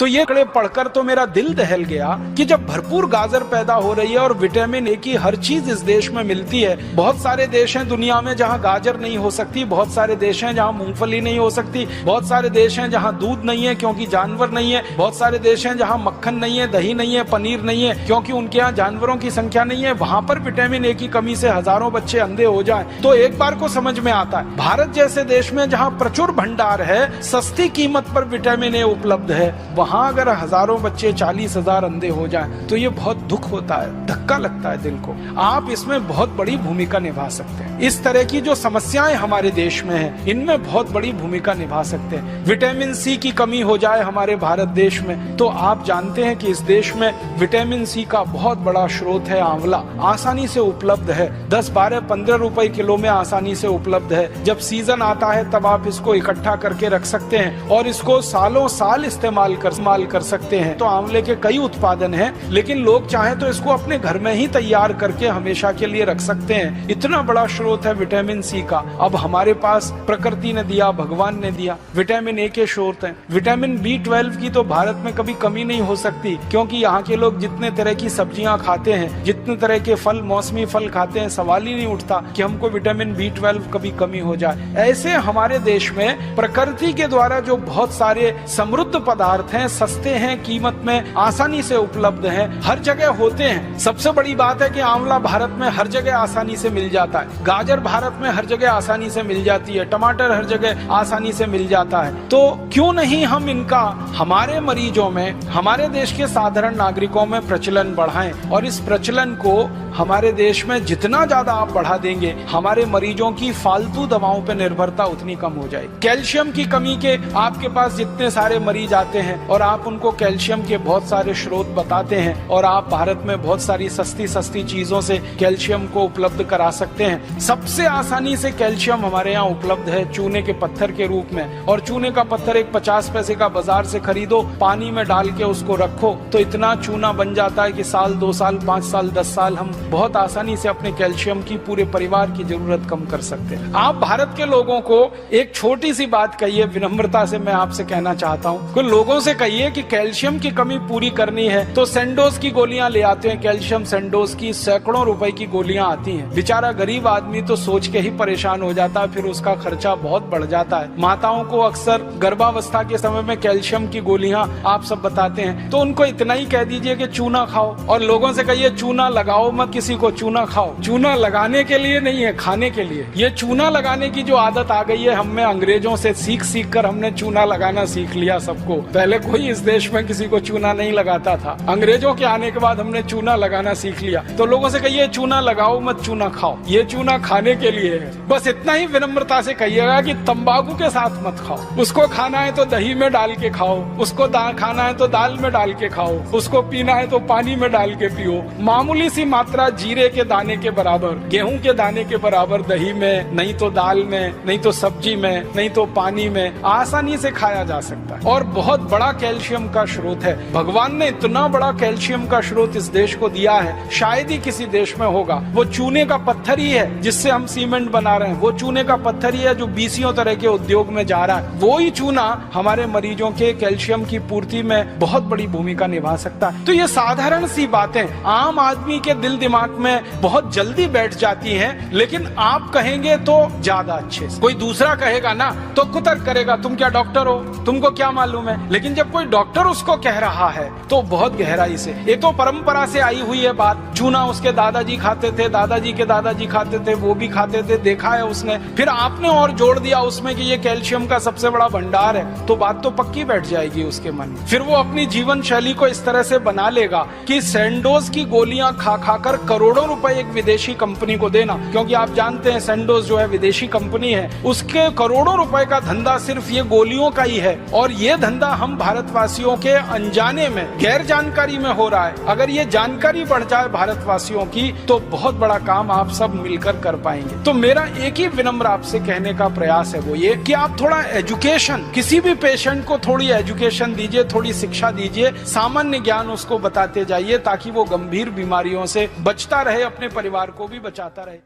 तो ये कड़े पढ़कर तो मेरा दिल दहल गया कि जब भरपूर गाजर पैदा हो रही है और विटामिन ए की हर चीज इस देश में मिलती है। बहुत सारे देश हैं दुनिया में जहां गाजर नहीं हो सकती, बहुत सारे देश हैं जहां मूंगफली नहीं हो सकती, बहुत सारे देश हैं जहां दूध नहीं है क्योंकि जानवर नहीं है, बहुत सारे देश हैं जहां मक्खन नहीं है, दही नहीं है, पनीर नहीं है क्योंकि उनके यहाँ जानवरों की संख्या नहीं है। वहां पर विटामिन ए की कमी से हजारों बच्चे अंधे हो जाएं तो एक बार को समझ में आता है भारत जैसे देश में जहां प्रचुर भंडार है, सस्ती कीमत पर विटामिन ए उपलब्ध है, वहां अगर हजारों बच्चे 40,000 अंधे हो जाएं तो ये बहुत दुख होता है, धक्का लगता है दिल को। आप इसमें बहुत बड़ी भूमिका निभा सकते हैं। इस तरह की जो समस्याएं हमारे देश में हैं, इनमें बहुत बड़ी भूमिका निभा सकते हैं। विटामिन सी की कमी हो जाए हमारे भारत देश में तो आप जानते हैं कि इस देश में विटामिन सी का बहुत बड़ा स्रोत है आंवला, आसानी से उपलब्ध है, 10, 12, 15 रुपए किलो में आसानी से उपलब्ध है। जब सीजन आता है तब आप इसको इकट्ठा करके रख सकते हैं और इसको सालों साल इस्तेमाल कर सकते हैं। तो आंवले के कई उत्पादन हैं, लेकिन लोग चाहे तो इसको अपने घर में ही तैयार करके हमेशा के लिए रख सकते हैं। इतना बड़ा स्रोत है विटामिन सी का। अब हमारे पास प्रकृति ने दिया, भगवान ने दिया, विटामिन ए के स्रोत हैं। विटामिन B12 की तो भारत में कभी कमी नहीं हो सकती क्योंकि यहाँ के लोग जितने तरह की सब्जियां खाते हैं, जितने तरह के फल, मौसमी फल खाते हैं, सवाल ही नहीं उठता कि हमको विटामिन B12 कभी कमी हो जाए। ऐसे हमारे देश में प्रकृति के द्वारा जो बहुत सारे समृद्ध पदार्थ हैं, सस्ते हैं, कीमत में आसानी से उपलब्ध हैं, हर जगह होते हैं। सबसे बड़ी बात है कि आंवला भारत में हर जगह आसानी से मिल जाता है, गाजर भारत में हर जगह आसानी से मिल जाती है, टमाटर हर जगह आसानी से मिल जाता है। तो क्यों नहीं हम इनका हमारे मरीजों में, हमारे देश के साधारण नागरिकों में प्रचलन बढ़ाएं और इस प्रचलन को हमारे देश में जितना ज्यादा आप बढ़ा देंगे, हमारे मरीजों की फालतू दवाओं पर निर्भरता उतनी कम हो जाएगी। कैल्शियम की कमी के आपके पास जितने सारे मरीज आते हैं और आप उनको कैल्शियम के बहुत सारे स्रोत बताते हैं और आप भारत में बहुत सारी सस्ती चीजों से कैल्शियम को उपलब्ध करा सकते हैं। सबसे आसानी से कैल्शियम हमारे यहाँ उपलब्ध है चूने के पत्थर के रूप में, और चूने का पत्थर एक 50 पैसे का बाजार से खरीदो, पानी में डाल के उसको रखो तो इतना चूना बन जाता है कि साल, 2 साल, 5 साल, 10 साल हम बहुत आसानी से अपने कैल्शियम की पूरे परिवार की जरूरत कम कर सकते हैं। आप भारत के लोगों को एक छोटी सी बात कहिए, विनम्रता से मैं आपसे कहना चाहता हूँ, कुछ लोगों से कहिए कि कैल्शियम की कमी पूरी करनी है तो सेंडोज की गोलियां ले आते हैं। कैल्शियम सेंडोज की सैकड़ों रुपए की गोलियां आती हैं। बेचारा गरीब आदमी तो सोच के ही परेशान हो जाता है, फिर उसका खर्चा बहुत बढ़ जाता है। माताओं को अक्सर गर्भावस्था के समय में कैल्शियम की गोलियां आप सब बताते हैं, तो उनको इतना ही कह दीजिए कि चूना खाओ, और लोगों से कहिए चूना लगाओ मत, किसी को चूना खाओ। चूना लगाने के लिए नहीं है, खाने के लिए। ये चूना लगाने की जो आदत आ गई है हमें अंग्रेजों से सीख कर हमने चूना लगाना सीख लिया सबको। पहले कोई इस देश में किसी को चूना नहीं लगाता था, अंग्रेजों के आने के बाद हमने चूना लगाना सीख लिया। तो लोगों से कहिए चूना लगाओ मत, चूना खाओ। ये चूना खाने के लिए है। बस इतना ही विनम्रता से कहिएगा कि तंबाकू के साथ मत खाओ। उसको खाना है तो दही में डाल के खाओ, उसको खाना है तो दाल में डाल के खाओ, उसको पीना है तो पानी में डाल के पियो। मामूली सी मात्रा जीरे के दाने के बराबर, गेहूं के दाने के बराबर दही में, नहीं तो दाल में, नहीं तो सब्जी में, नहीं तो पानी में आसानी से खाया जा सकता है और बहुत बड़ा कैल्शियम का स्रोत है। भगवान ने इतना बड़ा कैल्शियम का स्रोत इस देश को दिया है, शायद ही किसी देश में होगा। वो चूने का पत्थर ही है जिससे हम सीमेंट बना रहे हैं, वो चूने का पत्थर ही है जो 20 तरह के उद्योग में जा रहा है। वो ही चूना हमारे मरीजों के कैल्शियम की पूर्ति में बहुत बड़ी भूमिका निभा सकता है। तो ये साधारण सी बातें आम आदमी के दिल दिमाग में बहुत जल्दी बैठ जाती हैं, लेकिन आप कहेंगे तो ज्यादा अच्छे से। कोई दूसरा कहेगा ना तो कुतर्क करेगा, तुम क्या डॉक्टर हो, तुमको क्या मालूम है। लेकिन जब कोई डॉक्टर उसको कह रहा है तो बहुत गहराई से, ये तो परंपरा से आई हुई है बात। चूना उसके दादाजी खाते थे, दादाजी के दादाजी खाते थे, वो भी खाते थे, देखा है उसने, फिर आपने और जोड़ दिया उसमें कि ये कैल्शियम का सबसे बड़ा भंडार है, तो बात तो पक्की बैठ जाएगी उसके मन में। फिर वो अपनी जीवन शैली को इस तरह से बना लेगा कि सेंडोज की गोलियां खा कर करोड़ों रुपए एक विदेशी कंपनी को देना, क्योंकि आप जानते हैं सेंडोज जो है विदेशी कंपनी है, उसके करोड़ों रुपए का धंधा सिर्फ ये गोलियों का ही है। और ये धंधा हम भारतवासियों के अनजाने में, गैर जानकारी में हो रहा है। अगर ये जानकारी बढ़ जाए भारतवासियों की तो बहुत बड़ा काम आप सब मिलकर कर पाएंगे। तो मेरा एक ही विनम्र आपसे कहने का प्रयास है वो ये कि आप थोड़ा एजुकेशन, किसी भी पेशेंट को थोड़ी एजुकेशन दीजिए, थोड़ी शिक्षा दीजिए, सामान्य ज्ञान उसको बताते जाइए ताकि वो गंभीर बीमारियों से बचता रहे, अपने परिवार को भी बचाता रहे।